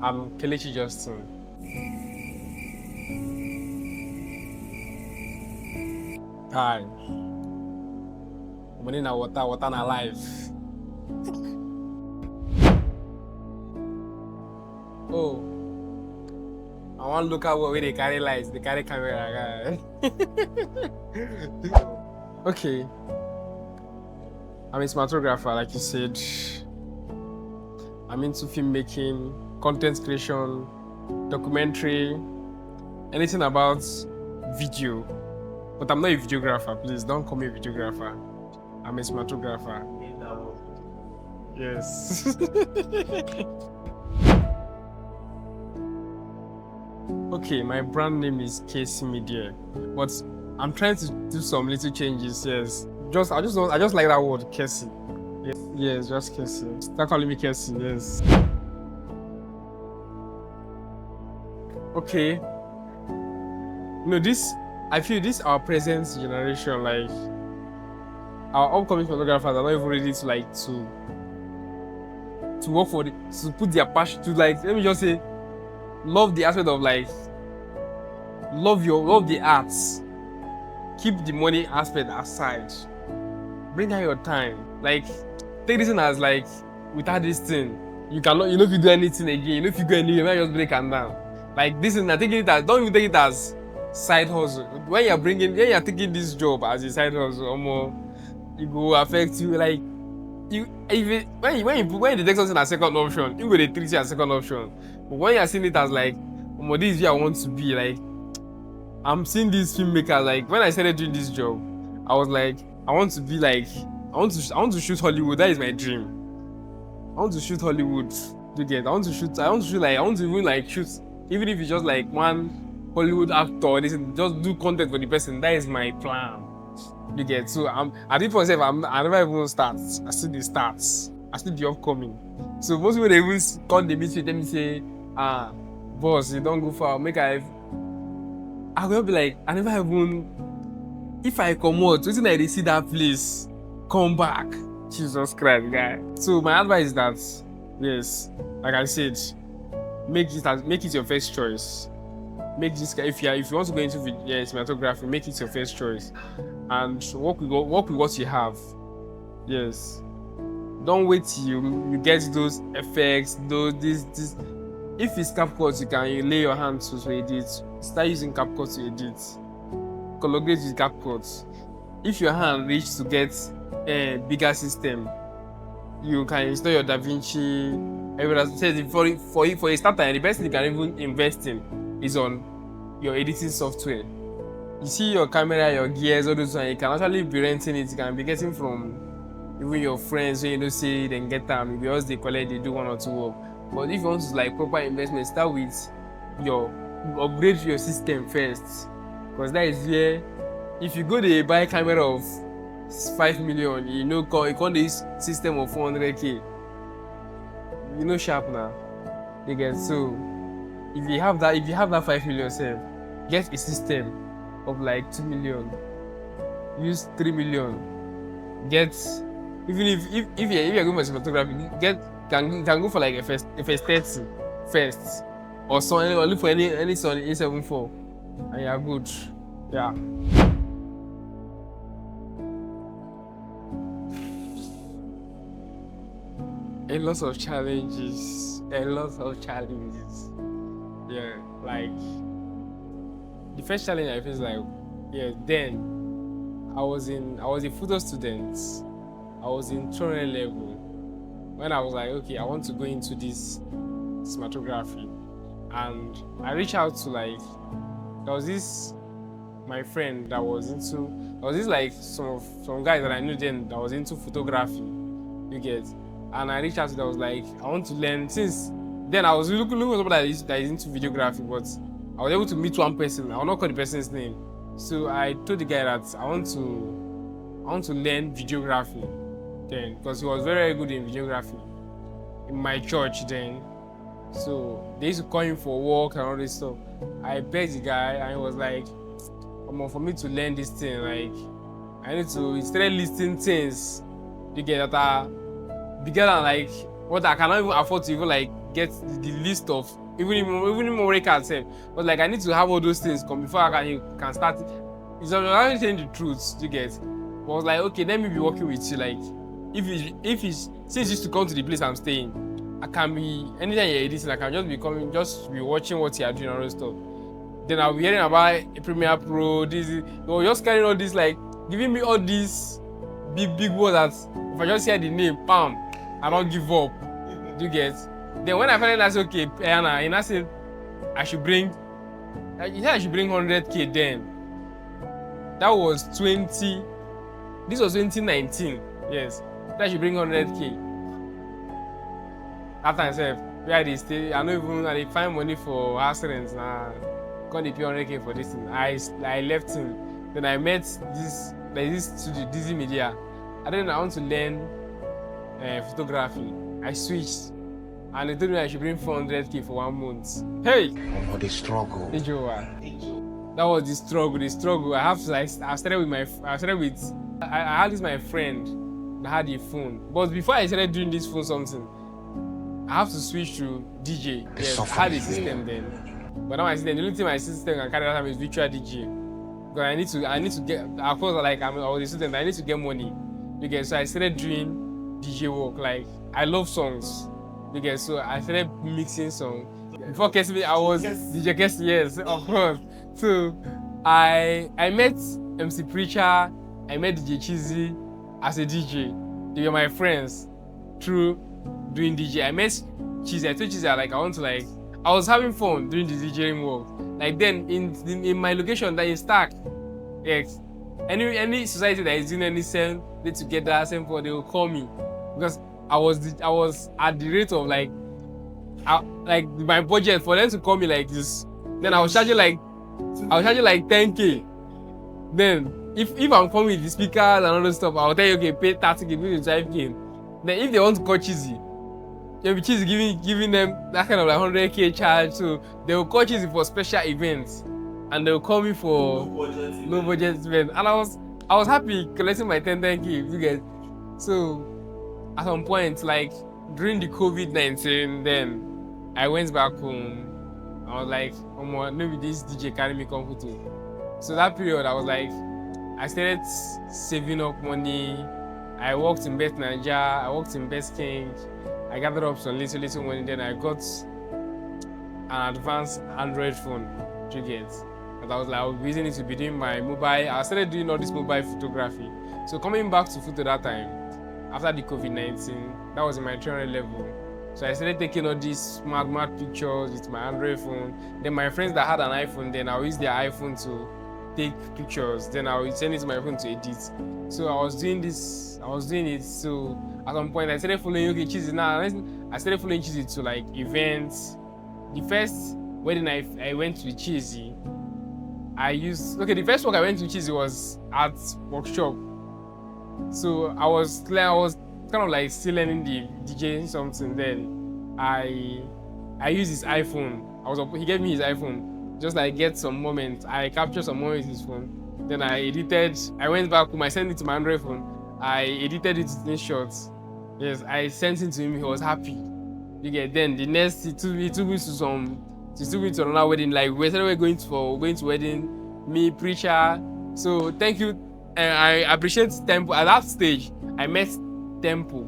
I'm Kelechi Justin. Hi. Money na water na life. Oh, I want to look at where they carry lights, they carry camera. Okay. I'm a cinematographer, like you said. I'm into filmmaking, content creation, documentary, anything about video. But I'm not a videographer, please don't call me a videographer. I'm a cinematographer. Yes. Okay, my brand name is Kessi Media, but I'm trying to do some little changes. Yes, I just like that word, Kessi. Yes, just Kessi. Start calling me Kessi. Yes. Okay. I feel this our present generation, like our upcoming photographers are not even ready to work for to put their passion to, like, let me just say, love the aspect of, like, love the arts. Keep the money aspect aside. Bring out your time. Like, take this thing as, like, without this thing, you know if you do anything again, you know if you go anywhere, you might just break and down. Like, this is not taking it as, don't even take it as side hustle. When you're taking this job as a side hustle, it will affect you. Like, when you take something as second option, you go to treat it as second option. But when you're seeing it as, like, this is where I want to be, like, I'm seeing these filmmakers. Like, when I started doing this job, I was like, I want to be like, I want to shoot Hollywood. That is my dream. I want to shoot Hollywood. You get? I want to even like shoot, even if it's just like one Hollywood actor. Just do content for the person. That is my plan. You get? So at this point, I never even start. I still the starts. I still the upcoming. So most people, they even come, they meet me, tell me say, boss, you don't go far. I will be like, I never even, if I come out, waiting like they see that place, come back. Jesus Christ, guy. So my advice is that, yes, like I said, make it your first choice. Make this, if you want to go into cinematography, make it your first choice, and work with what you have. Yes, don't wait till you get those effects, this. If it's CapCut, you lay your hands to edit. Start using CapCut to edit. Collaborate with CapCut. If your hand reach to get a bigger system, you can install your DaVinci. Everyone says for a starter, the best thing you can even invest in is on your editing software. You see your camera, your gears, all those ones, you can actually be renting it. You can be getting from even your friends, so you know, say then get them because they collect, they do one or two work. But if you want to, like, proper investment, start with upgrade your system first, because that is where, if you go to buy a camera of 5 million, you call this system of 400k, sharp now. You get? So if you have that 5 million self, get a system of like 2 million, use 3 million, get, even if you're going for cinematography, can go for like a first 30 first, or look for any Sony A74, and you're good. Yeah. A lot of challenges. Yeah, like the first challenge I faced, like, then I was a photo student. I was in tutorial level when I was like, okay, I want to go into this cinematography, and I reached out to, like, there was this my friend that was into, there was this, like, some guys that I knew then that was into photography, you get, and I reached out to them. I was like, I want to learn. Since then I was looking for somebody that is into videography, but I was able to meet one person. I will not call the person's name. So I told the guy that I want to learn videography then, because he was very, very good in videography in my church then. So they used to call him for work and all this stuff. I begged the guy, and he was like, for me to learn this thing, like, I need to, instead of listing things you get that are bigger than, like, what I cannot even afford to even, like, get the list of even more records. But like I need to have all those things come before I can start. It's not saying the truth, you get. But I was like, okay, let me be working with you. Like, if it's since you used to come to the place I'm staying, I can be anytime you're editing, I can just be coming, just be watching what you're doing and all this stuff. Then I'll be hearing about a Premiere Pro, this, just carrying all this, like giving me all these big words that if I just hear the name, bam, I don't give up. Do you get? Then when I finally asked, okay, Anna, and I said I should bring, he said I should bring 100K then. That was this was 2019, yes. That should bring 100K. After I said, where they stay, I don't even, I find money for house rent now. Can't they pay 100K for this thing? I left him. Then I met this studio, Dizzy Media. I want to learn photography. I switched. And they told me I should bring 400K for 1 month. Hey! For the struggle. That was the struggle. I had this my friend that had a phone. But before I started doing this phone something, I have to switch to DJ. Yes, I had a system then. But now my system, the only thing my system can carry that time is virtual DJ. Because I need to get, of course, like I was a student, I need to get money. Okay, so I started doing DJ work. Like I love songs. Okay, so I started mixing songs. Before Kessi, I was DJ Kessi, yes, of course. So I met MC Preacher, I met DJ Cheesy as a DJ. They were my friends through doing DJ. I met Cheesy. I told Cheesy I was having fun doing the DJing work. Like then in my location that is Stack, yes, any society that is doing any same day together, same for they will call me because I was at the rate of like my budget for them to call me like this. Then I was charging like 10K. Then if I'm coming with the speakers and all those stuff, I'll tell you okay, pay 30K, pay 25K. Then if they want to call Cheesy, you'll be Cheesy giving them that kind of like 100K charge. So they will call Cheesy for special events, and they will call me for no budget event. And I was happy collecting my 10K. You get. So at some point, like during the COVID-19, then I went back home. I was like, oh, maybe this DJ carry me come to. So that period, I was like, I started saving up money. I worked in Best Nigeria, I worked in Best King. I gathered up some little money. Then I got an advanced Android phone to get. But I was using it to be doing my mobile. I started doing all this mobile photography. So coming back to photo that time, after the COVID-19, that was in my 300 level. So I started taking all these mad pictures with my Android phone. Then my friends that had an iPhone, then I'll use their iPhone to take pictures. Then I'll send it to my phone to edit. So I was doing it. So at some point I started following Cheesy. Now I started following Cheesy to like events. The first wedding I went to Cheesy, the first work I went to Cheesy was at workshop. So I was kind of like still learning the DJing something. Then I used his iPhone. He gave me his iPhone, just like get some moments. I captured some moments with his phone. Then I edited. I went back home. I sent it to my Android phone. I edited it in shots. Yes, I sent it to him. He was happy. You get. Then the next he took me to another wedding. Like we started going to wedding. Me Preacher. So thank you. I appreciate Tempo. At that stage, I met Tempo.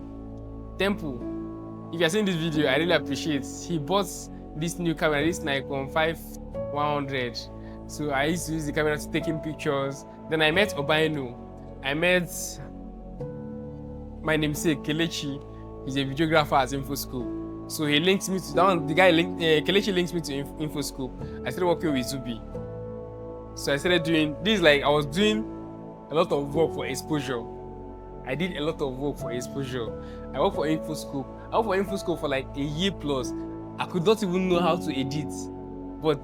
If you're seeing this video, I really appreciate. He bought this new camera, this Nikon 5100. So I used to use the camera to take in pictures. Then I met Obainu. I met my namesake Kelechi. He's a videographer at InfoScope. So he links me to Kelechi links me to InfoScope. I started working with Zubi. So I started doing this. Like I was doing a lot of work for exposure. I did a lot of work for exposure. I worked for InfoScope. I worked for InfoScope for like a year plus. I could not even know how to edit. But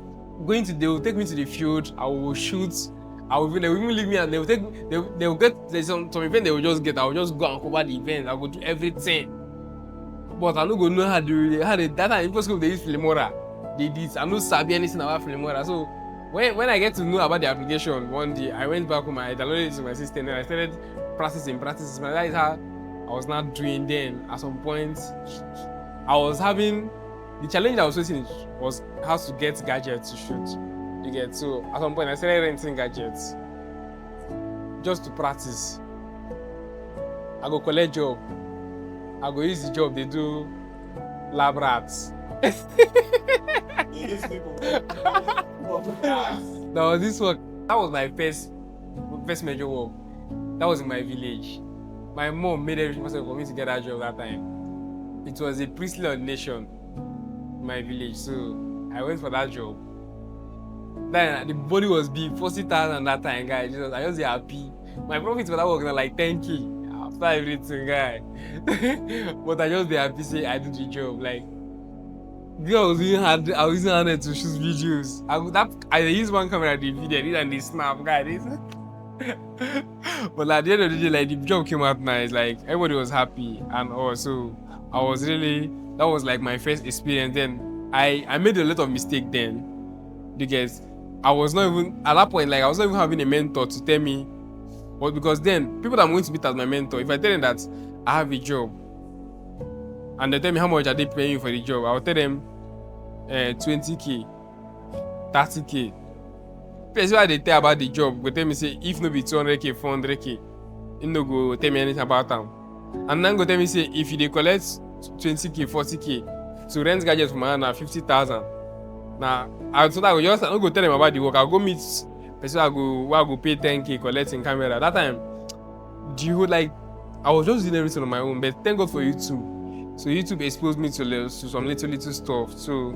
they will take me to the field. I will shoot. They will even leave me and they will take me. They will get some event they will just get. I will just go and cover the event. I will do everything. But I'm not gonna know how to do it. That time InfoScope they use Filmora. They did. I'm not sabi anything about Filmora. So when I get to know about the application one day, I went back home, I downloaded it to my system, and I started practicing. That is how I was not doing then. At some point, I was having the challenge I was facing was how to get gadgets to shoot. You get, so at some point I started renting gadgets just to practice. I go collect job. I go use the job they do lab rats. These people. That was this work. That was my first major work. That was in my village. My mom made everything possible for me to get that job that time. It was a priestly ordination in my village, so I went for that job. Then the body was big, 40,000 that time, guys. I was happy. My profit for that work was like 10K after everything, guy. But I just be happy say I did the job. Like, girl was using I was using hand to shoot videos. I use one camera the video, and the snap, guys. But at the end of the day, like the job came out nice. Like everybody was happy, and also I was really, that was like my first experience. Then I made a lot of mistake then, because I was not even at that point, like I was not even having a mentor to tell me. But because then people that I'm going to meet as my mentor, if I tell them that I have a job and they tell me how much are they paying you for the job, I'll tell them 20K, 30K. Person why they tell about the job go tell me say if no be 200K, 400K, you no go tell me anything about them. And then go tell me say if you dey collect 20K, 40K to rent gadget from my hand na 50,000. Now I thought I go just not go tell them about the work. I'll go meet person I go pay 10K collecting camera. That time, like I was just doing everything on my own. But thank God for YouTube. So YouTube exposed me to some little stuff. So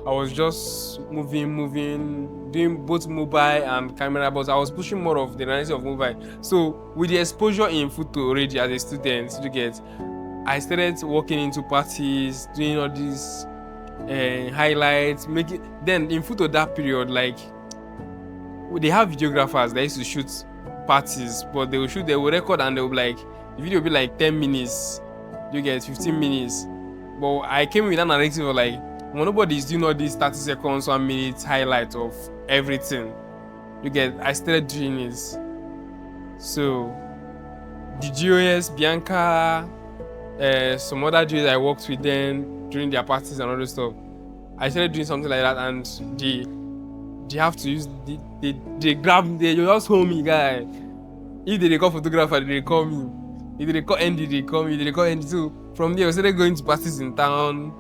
I was just moving, doing both mobile and camera, but I was pushing more of the reality of mobile. So with the exposure in photo already as a student, I started walking into parties, doing all these highlights, then in photo that period, like they have videographers that used to shoot parties, but they will record and they will like, the video will be like 10 minutes, 15 minutes. But I came with that narrative of like, well, nobody's doing all these 30 seconds, 1 minute highlight of everything. I started doing it. So the GOS, Bianca, some other GOS I worked with them during their parties and all this stuff. I started doing something like that, and they have to use they grab, they just hold me, guy. If they call photographer, they call me. If they call Andy, they call me. If they call Andy too. From there, I started going to parties in town.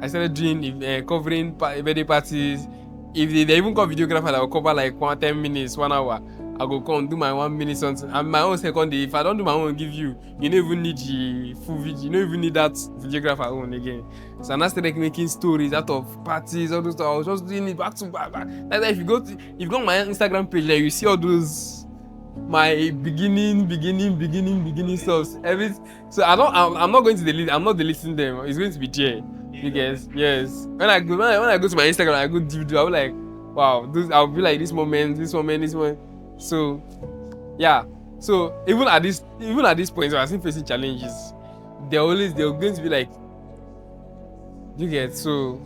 I started doing covering birthday parties. If they even call videographer, that will cover like 10 minutes, 1 hour. I go come do my 1 minute something. And my own second day, if I don't do my own, give you don't even need the full video. You don't even need that videographer own again. So I started making stories out of parties, all those stuff. I was just doing it back to back. That's why if you go on my Instagram page, like you see all those my beginning stuff. So I'm not going to delete. I'm not deleting them. It's going to be there. You guys, yes. When I go to my Instagram, I go deep. I'll be like, wow, I'll be like this moment. So, yeah. So even at this point, so I'm still facing challenges. They're going to be like, you get so.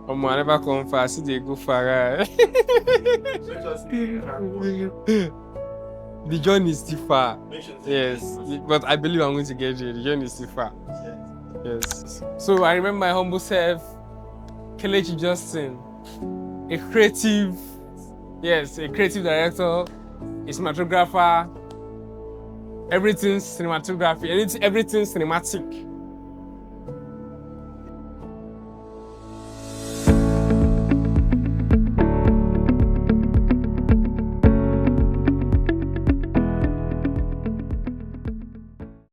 I never come far. See they go far. Right? The journey is still far. Yes, but I believe I'm going to get there. The journey is still far. Yes. So I remember my humble self, Kelechi Justin, a creative director, a cinematographer, everything cinematography, everything cinematic.